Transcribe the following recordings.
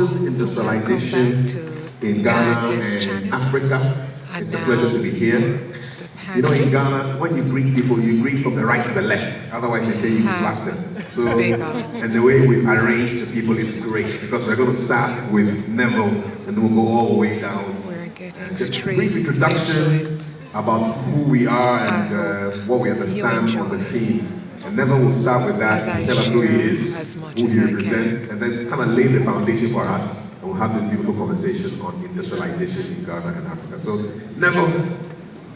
modern industrialization in Ghana and Africa. It's a pleasure to be here. You know, in Ghana, when you greet people, you greet from the right to the left. Otherwise, they say you slap them. So, and the way we've arranged the people is great because we're going to start with Neville and then we'll go all the way down. And just a brief introduction about who we are and what we understand on the theme. And Neville will start with that, tell us who he is, who he represents, and then kind of lay the foundation for us. And we'll have this beautiful conversation on industrialization in Ghana and Africa. So, Neville,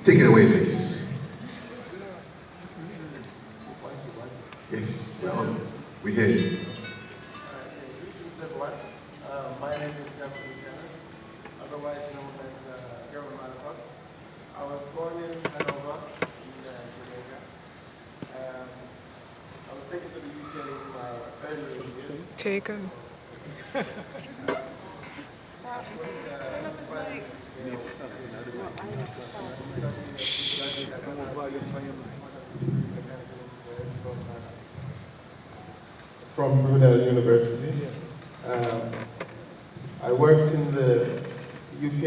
take it away, please. Yes, we're on. We hear you. Greetings, everyone. My name is Jamaica, otherwise known as Marley. I was born in Hanover, in Jamaica. I was taken to the UK in my early years. Taken. From Brunel University. I worked in the UK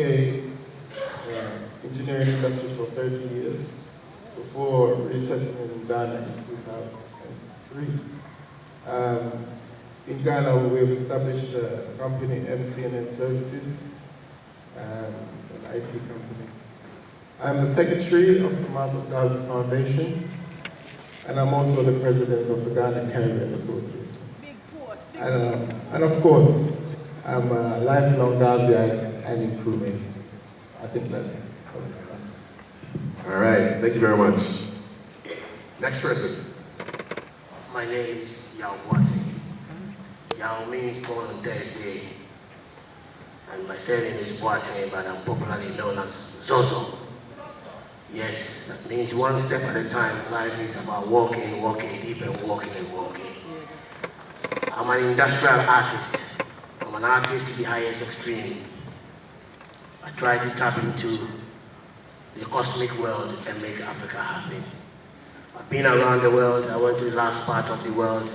engineering industry for 30 years before resettling in Ghana in 2003. In Ghana, we've established a company, MCNN Services, an IT company. I'm the secretary of the August Garvey Foundation, and I'm also the president of the Ghana Caribbean Association. And of course, I'm a lifelong Garveyite and improvement. I think that covers that. All right, thank you very much. Next person. My name is Yao Boate. Yao means born on Thursday. And my surname is Boate, but I'm popularly known as Zozo. Yes, that means one step at a time. Life is about walking, walking deep and walking and walking. I'm an industrial artist. I'm an artist to the highest extreme. I try to tap into the cosmic world and make Africa happy. I've been around the world. I went to the last part of the world.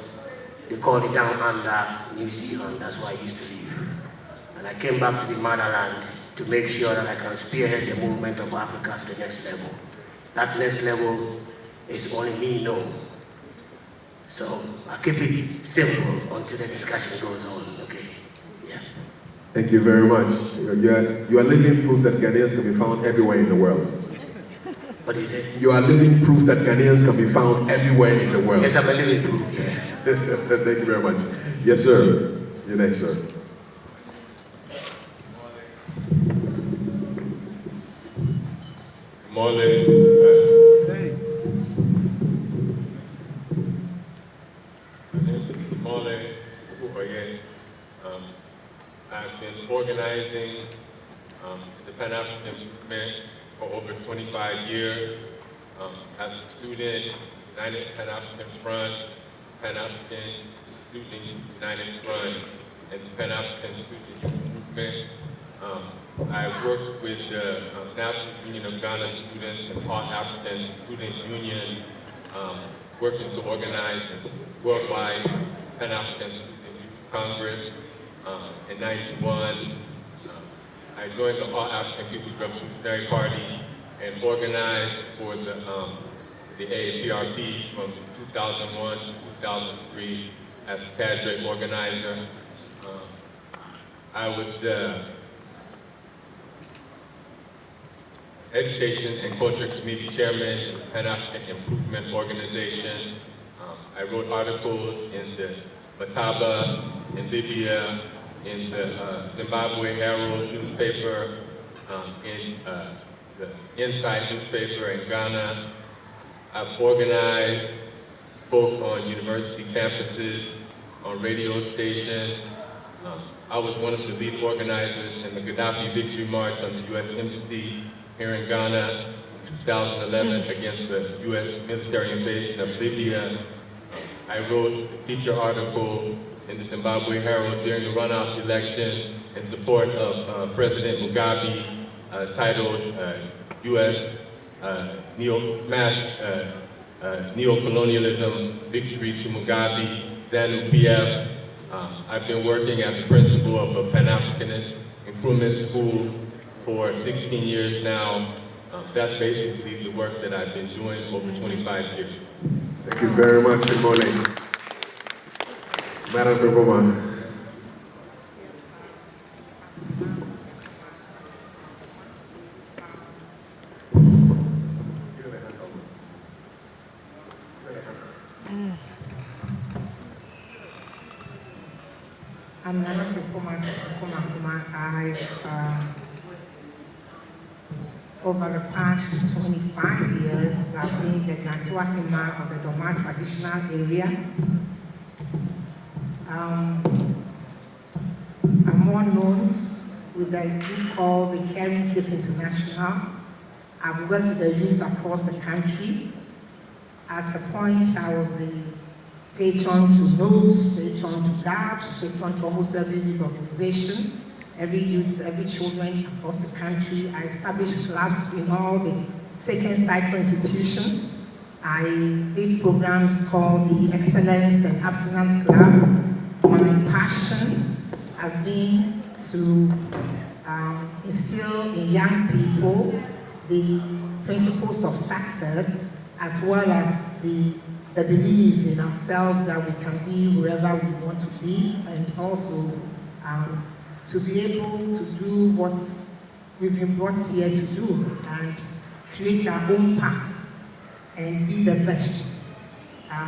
They call it down under New Zealand. That's where I used to live. And I came back to the motherland to make sure that I can spearhead the movement of Africa to the next level. That next level is only me know. So I keep it simple until the discussion goes on, okay? Yeah. Thank you very much. You are living proof that Ghanaians can be found everywhere in the world. What do you say? You are living proof that Ghanaians can be found everywhere in the world. Yes, I'm a living proof, yeah. Thank you very much. Yes, sir. You're next, sir. Marley. My name is Marley. I've been organizing the Pan-African movement for over 25 years. As a student, United Pan-African Front, Pan-African Student United Front, and the Pan-African Student Movement. I worked with the National Union of Ghana Students and Pan African Student Union, working to organize a worldwide Pan-African Student Youth Congress. In '91, I joined the All African People's Revolutionary Party and organized for the AAPRP from 2001 to 2003 as a cadre organizer. I was the Education and Culture Committee Chairman of the Pan-African Improvement Organization. I wrote articles in the Mataba, in Libya, in the Zimbabwe Herald newspaper, in the Insight newspaper in Ghana. I've organized, spoke on university campuses, on radio stations. I was one of the lead organizers in the Gaddafi Victory March on the U.S. Embassy here in Ghana in 2011 against the U.S. military invasion of Libya. I wrote a feature article in the Zimbabwe Herald during the runoff election in support of President Mugabe, titled U.S. Neocolonialism, Victory to Mugabe, ZANU-PF. I've been working as a principal of a Pan-Africanist improvement school for 16 years now. That's basically the work that I've been doing over 25 years. Thank you very much, Shimole. Madam Friboma. I'm Nana Friboma. Over the past 25 years, I've been the jatoghana of the Doma traditional area. I'm more known with the group called the Caring Kids International. I've worked with the youth across the country. At a point, I was the patron to NOS, patron to GAPS, patron to almost every youth organization, every youth, every children across the country. I established clubs in all the second cycle institutions. I did programs called the Excellence and Abstinence Club. My passion has been to instill in young people the principles of success, as well as the belief in ourselves that we can be wherever we want to be, and also to be able to do what we've been brought here to do and create our own path and be the best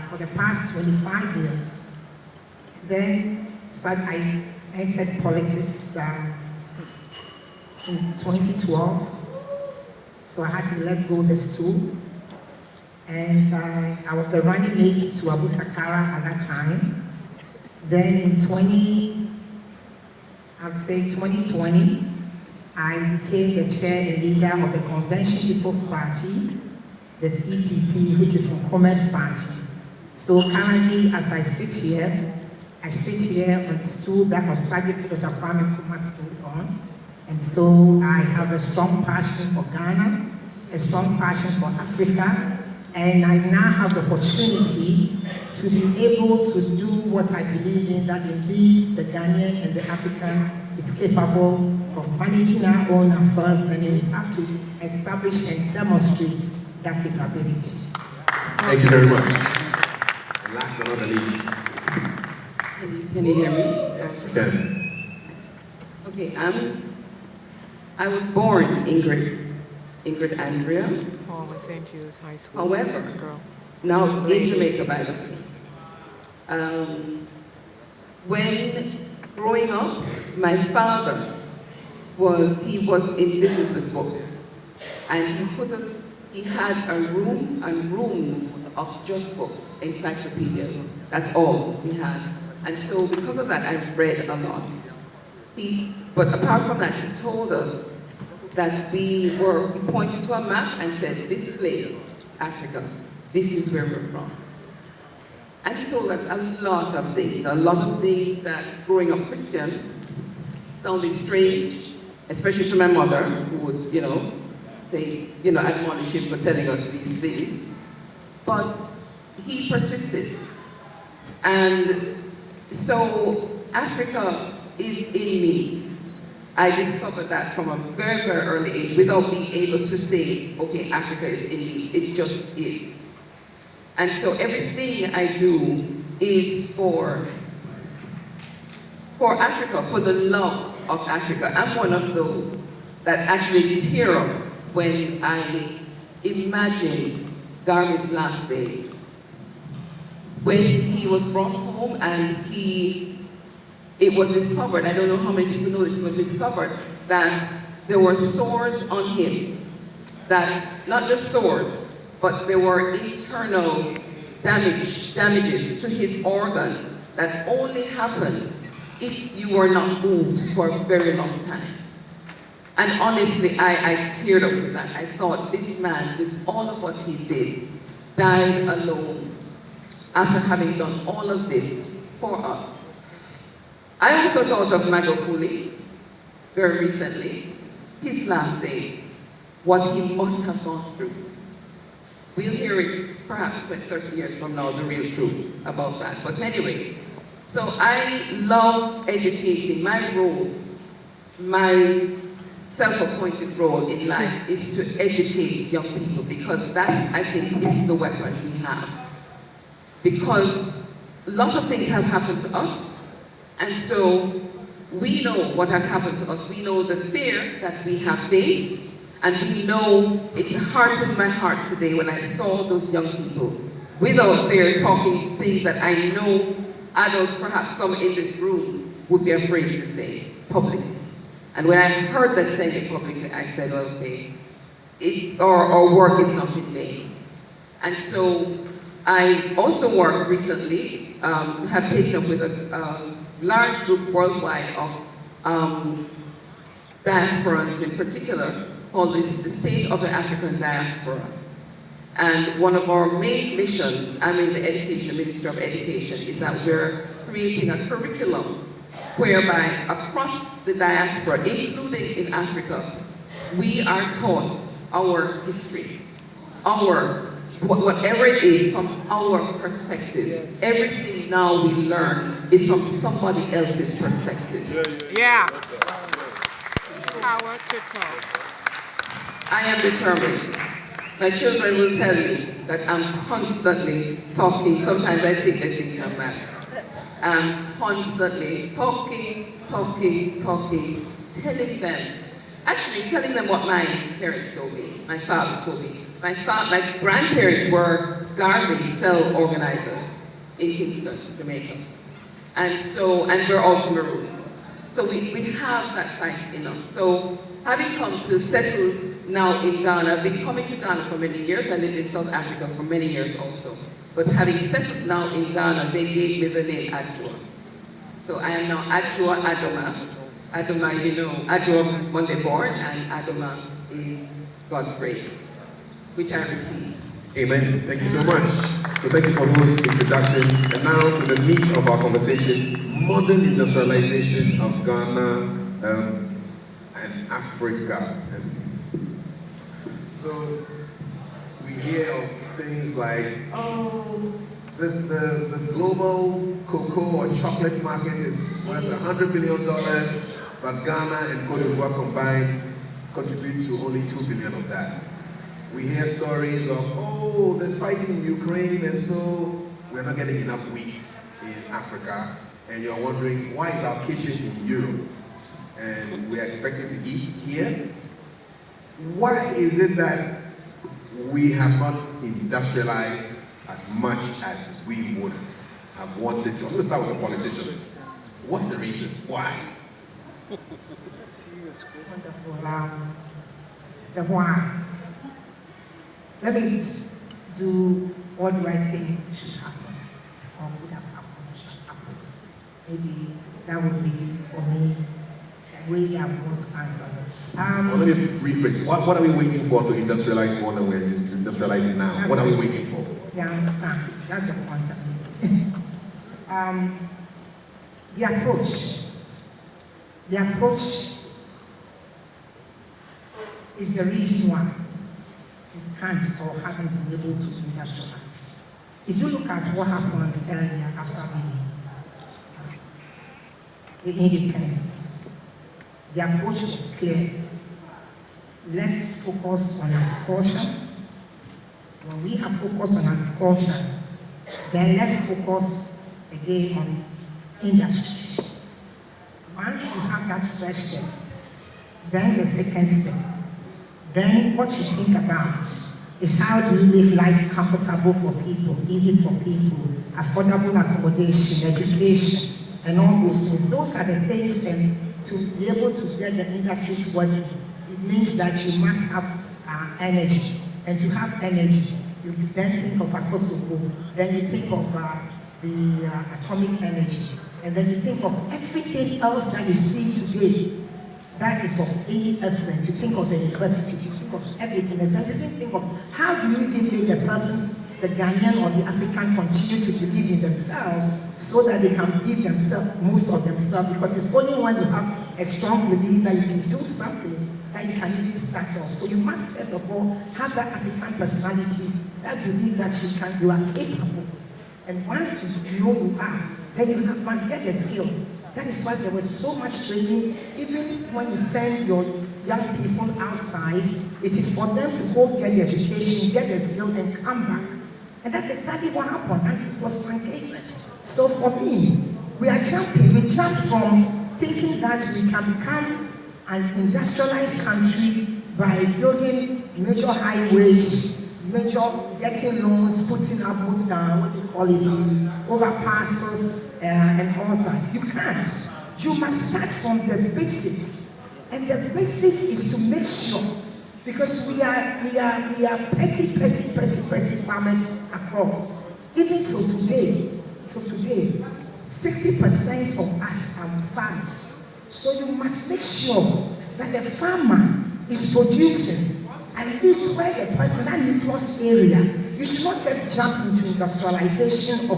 for the past 25 years. Then I entered politics in 2012, so I had to let go of the stool. And I was the running mate to Abu Sakara at that time. Then in 2020, I became the chair and leader of the Convention People's Party, the CPP, which is a Commerce Party. So currently, as I sit here on the stool that was subject to Dr. Kwame Nkrumah stood on. And so I have a strong passion for Ghana, a strong passion for Africa, and I now have the opportunity to be able to do what I believe in, that indeed the Ghanaian and the African is capable of managing our own affairs, and we have to establish and demonstrate that capability. Thank you very much. And last but not the least. Can you hear me? Yes, you can. Okay, I was born Ingrid Andrea. Oh, St. Jude's High School. However, Girl. now in Jamaica, by the way. When growing up, my father was in business with books. And he had a room and rooms of just books, encyclopedias. That's all we had. And so because of that, I read a lot. But apart from that, he told us that we pointed to a map and said, this place, Africa, this is where we're from. And he told us a lot of things that growing up Christian sounded strange, especially to my mother, who would, say, admonish him for telling us these things. But he persisted. And so Africa is in me. I discovered that from a very, very early age without being able to say, okay, Africa is in me. It just is. And so everything I do is for Africa, for the love of Africa. I'm one of those that actually tear up when I imagine Garvey's last days. When he was brought home and it was discovered, I don't know how many people know this, it was discovered that there were sores on him. That, not just sores, but there were internal damages to his organs that only happened if you were not moved for a very long time. And honestly, I teared up with that. I thought, this man, with all of what he did, died alone after having done all of this for us. I also thought of Magufuli very recently, his last day, what he must have gone through. We'll hear it perhaps 30 years from now, the real truth about that. But anyway, So I love educating. My role, my self-appointed role in life is to educate young people, because that, I think, is the weapon we have. Because lots of things have happened to us, and so we know what has happened to us. We know the fear that we have faced, and we know it heartened my heart today when I saw those young people without fear talking things that I know adults, perhaps some in this room, would be afraid to say publicly. And when I heard them saying it publicly, I said, okay, our work is not in vain. And so I also worked recently, have taken up with a large group worldwide of diasporans in particular, called the State of the African Diaspora. And one of our main missions, I'm in the Ministry of Education, is that we're creating a curriculum whereby across the diaspora, including in Africa, we are taught our history, whatever it is from our perspective. Yes. Everything now we learn is from somebody else's perspective. Yeah. Power to talk. I am determined. My children will tell you that I'm constantly talking. Sometimes I think they think I'm mad. I'm constantly talking, telling them what my parents told me, my father told me. My grandparents were Garvey cell organizers in Kingston, Jamaica. And we're also Maroons. So we have that fight in us. So having come to settled now in Ghana, I've been coming to Ghana for many years. I lived in South Africa for many years also. But having settled now in Ghana, they gave me the name Adjoa. So I am now Adjoa Adoma. Adoma, you know, Adjoa Monday born, and Adoma is God's grace, which I receive. Amen. Thank you so much. So thank you for those introductions. And now to the meat of our conversation, modern industrialization of Ghana and Africa. So we hear of things like, the global cocoa or chocolate market is worth $100 billion, but Ghana and Cote d'Ivoire combined contribute to only $2 billion of that. We hear stories of, there's fighting in Ukraine, and so we're not getting enough wheat in Africa, and you're wondering, why is our kitchen in Europe and we're expected to eat here? Why is it that we have not industrialized as much as we would have wanted to? I'm going to start with the politicians. What's the reason? Why? Wonderful. The why. Let me just do what do I think should happen, or would have happened, should happen. Maybe that would be, for me, the way I want to answer this. Let me rephrase. What are we waiting for to industrialize more than we're industrializing now? What are we waiting for? Yeah, I understand. That's the point I'm making. The approach is the reason why we can't or haven't been able to industrialize. If you look at what happened earlier after the independence, the approach was clear. Let's focus on agriculture. When we have focused on agriculture, then let's focus again on industries. Once you have that first step, then the second step, then what you think about is how do we make life comfortable for people, easy for people, affordable accommodation, education, and all those things. Those are the things, and to be able to get the industries working, it means that you must have energy. And to have energy, you then think of Akosovo, then you think of the atomic energy, and then you think of everything else that you see today that is of any essence. You think of the universities, you think of everything, and then you think of how do you even make the person, the Ghanaian or the African, continue to believe in themselves so that they can give themselves, most of themselves, because it's only when you have a strong belief that you can do something that you can even start off. So you must first of all have that African personality, that belief that you are capable. And once you know you are, then you must get the skills. That is why there was so much training. Even when you send your young people outside, it is for them to go get the education, get the skill, and come back. And that's exactly what happened, and it was truncated. So for me, we are jumping. We jump from thinking that we can become an industrialized country by building major highways, major getting loans, putting up what they call it, the overpasses and all that. You can't. You must start from the basics. And the basic is to make sure, because we are petty farmers across. Even till today, 60% of us are farmers. So you must make sure that the farmer is producing at least where the person, that nucleus area. You should not just jump into industrialization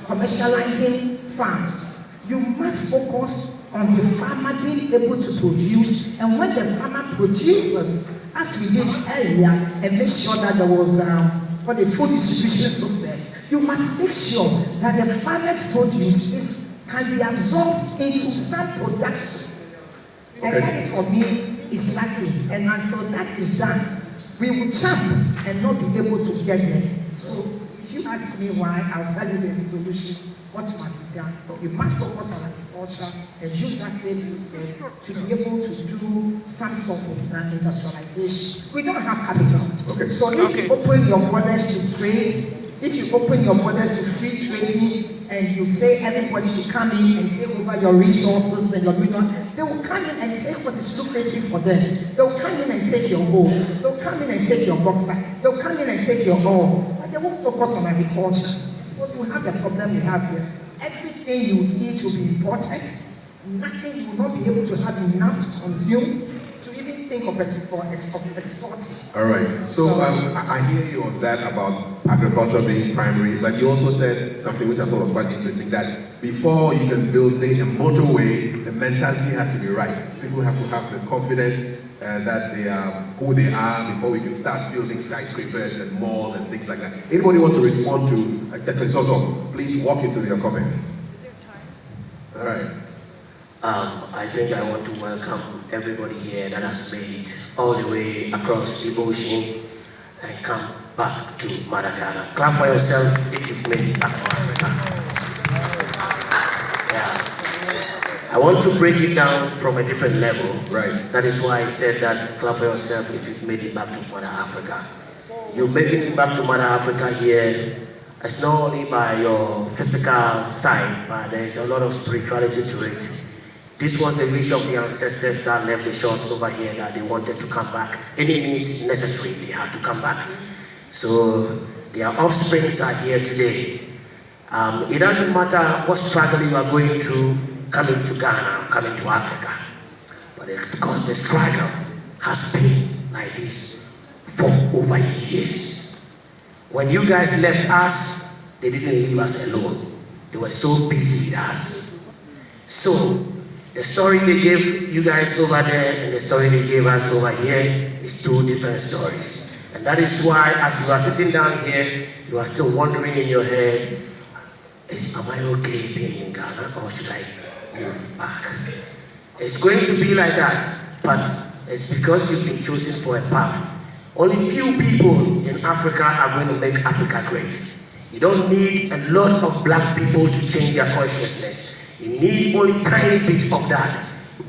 commercializing farms. You must focus on the farmer being able to produce, and when the farmer produces, as we did earlier, and make sure that there was the food distribution system. You must make sure that the farmer's produce can be absorbed into some production. And that is, for me, is lacking. And until that is done, we will jump and not be able to get there. So if you ask me why, I'll tell you the solution, what must be done. You must focus on agriculture and use that same system to be able to do some sort of industrialization. We don't have capital. Okay. So if you open your borders to trade, if you open your borders to free trading, and you say everybody should come in and take over your resources and your mineral, they will come in and take what is lucrative for them. They will come in and take your gold. They will come in and take your bauxite. They will come in and take your ore. But they won't focus on agriculture. So you have the problem we have here. Everything you would eat will be imported. Nothing, you will not be able to have enough to consume, to even think of exporting. All right. So I hear you on that about agriculture being primary, but you also said something which I thought was quite interesting, that before you can build, say, a motorway, the mentality has to be right. People have to have the confidence that they are who they are before we can start building skyscrapers and malls and things like that. Anybody want to respond to Dr. Zozo? Please walk into your comments. All right. I think I want to welcome everybody here that has made it all the way across the ocean and come back to Madagascar. Clap for yourself if you've made it back to Africa. Yeah. I want to break it down from a different level. Right. That is why I said that clap for yourself if you've made it back to Mother Africa. You're making it back to Mother Africa here. It's not only by your physical side, but there's a lot of spirituality to it. This was the wish of the ancestors that left the shores over here, that they wanted to come back. Any means necessary, they had to come back. So their offsprings are here today. It doesn't matter what struggle you are going through coming to Ghana, coming to Africa. But because the struggle has been like this for over years. When you guys left us, they didn't leave us alone. They were so busy with us. So the story they gave you guys over there and the story they gave us over here is two different stories. And that is why, as you are sitting down here, you are still wondering in your head, am I okay being in Ghana, or should I move back? It's going to be like that, but it's because you've been chosen for a path. Only few people in Africa are going to make Africa great. You don't need a lot of black people to change their consciousness. You need only a tiny bit of that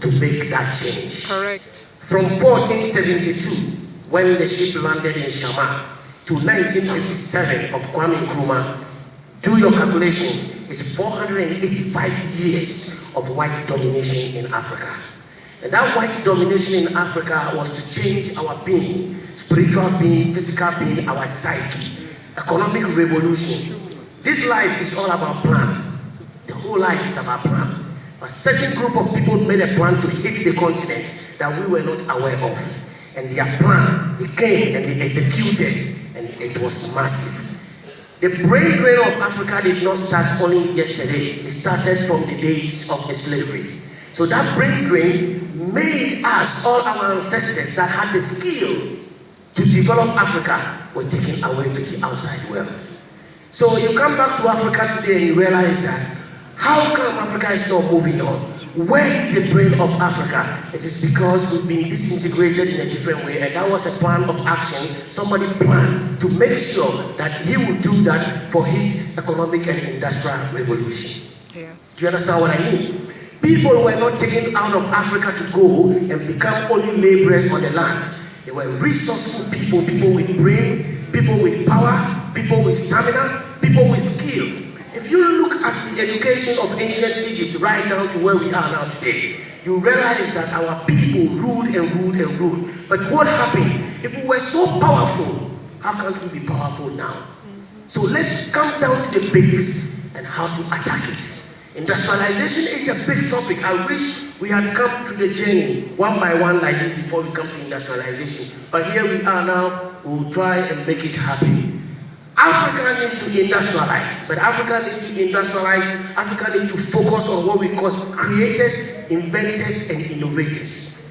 to make that change. Correct. From 1472, when the ship landed in Shama, to 1957 of Kwame Nkrumah, do your calculation, it's 485 years of white domination in Africa. And that white domination in Africa was to change our being, spiritual being, physical being, our psyche, economic revolution. This life is all about plan. The whole life is about plan. A certain group of people made a plan to hit the continent that we were not aware of. And their plan, they came and they executed, and it was massive. The brain drain of Africa did not start only yesterday. It started from the days of the slavery. So that brain drain made us, all our ancestors that had the skill to develop Africa, were taken away to the outside world. So you come back to Africa today and you realize that How come Africa is not moving on? Where is the brain of Africa? It is because we've been disintegrated in a different way, and that was a plan of action. Somebody planned to make sure that he would do that for his economic and industrial revolution. Yes. Do you understand what I mean? People were not taken out of Africa to go and become only laborers on the land. They were resourceful people, people with brain, people with power, people with stamina, people with skill. If you look at the education of ancient Egypt right down to where we are now today, you realize that our people ruled and ruled and ruled. But what happened? If we were so powerful, how can't we be powerful now? So let's come down to the basics and how to attack it. Industrialization is a big topic. I wish we had come to the journey one by one like this before we come to industrialization. But here we are now, we'll try and make it happen. Africa needs to industrialize, but Africa needs to industrialize. Africa needs to focus on what we call creators, inventors, and innovators.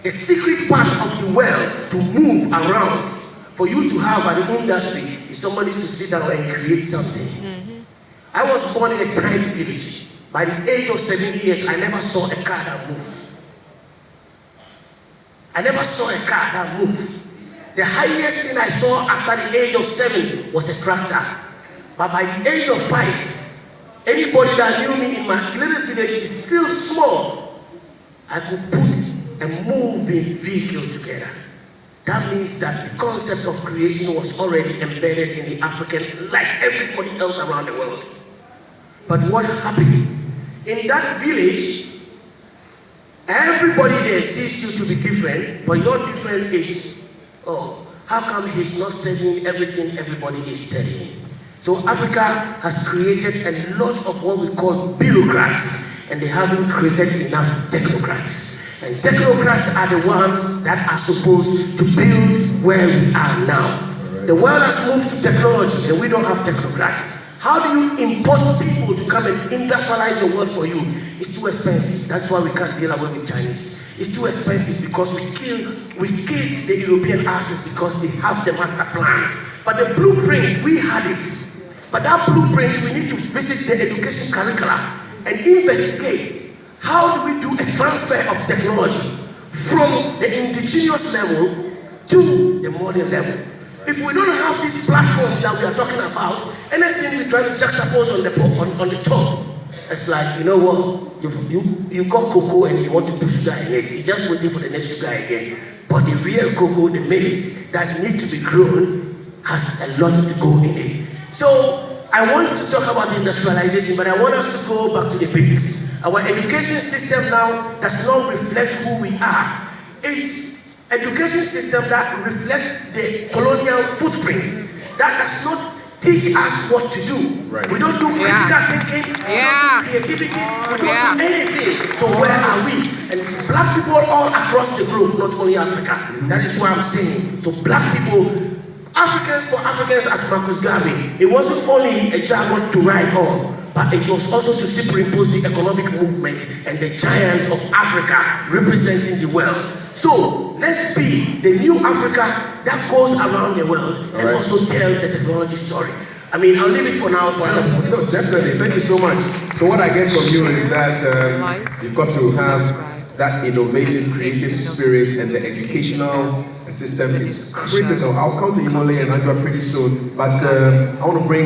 The secret part of the world to move around, for you to have an industry, is somebody to sit down and create something. I was born in a tiny village. By the age of 7 years, I never saw a car that moved. I never saw a car that moved. The highest thing I saw after the age of 7 was a tractor. But by the age of 5, anybody that knew me in my little village is still small. I could put a moving vehicle together. That means that the concept of creation was already embedded in the African, like everybody else around the world. But what happened? In that village, everybody there sees you to be different, but your different is, oh, how come he's not studying everything everybody is studying? So Africa has created a lot of what we call bureaucrats, and they haven't created enough technocrats. And technocrats are the ones that are supposed to build where we are now. The world has moved to technology, and we don't have technocrats. How do you import people to come and industrialize the world for you? It's too expensive. That's why we can't deal away with Chinese. It's too expensive because we kiss the European asses because they have the master plan. But the blueprint, we had it. But that blueprint, we need to visit the education curricula and investigate how do we do a transfer of technology from the indigenous level to the modern level. If we don't have these platforms that we are talking about, anything we try to juxtapose on the top, it's like, you know what, you got cocoa and you want to put sugar in it. You're just waiting for the next sugar again. But the real cocoa, the maize that need to be grown, has a lot to go in it. So I want to talk about industrialization, but I want us to go back to the basics. Our education system now does not reflect who we are. It's education system that reflects the colonial footprints, that does not teach us what to do. Right. We don't do critical thinking, we don't do creativity, we don't do anything. So where are we? And it's black people all across the globe, not only Africa. That is what I'm saying. So black people, Africans for Africans, as Marcus Garvey, it wasn't only a jargon to write on, but it was also to superimpose the economic movement and the giant of Africa representing the world. So let's be the new Africa that goes around the world and also tell the technology story. I mean, I'll leave it for now. No, definitely. Thank you so much. So what I get from you is that you've got to have that innovative, creative spirit, and the educational system is critical. I'll come to Imole and Andrea pretty soon, but I want to bring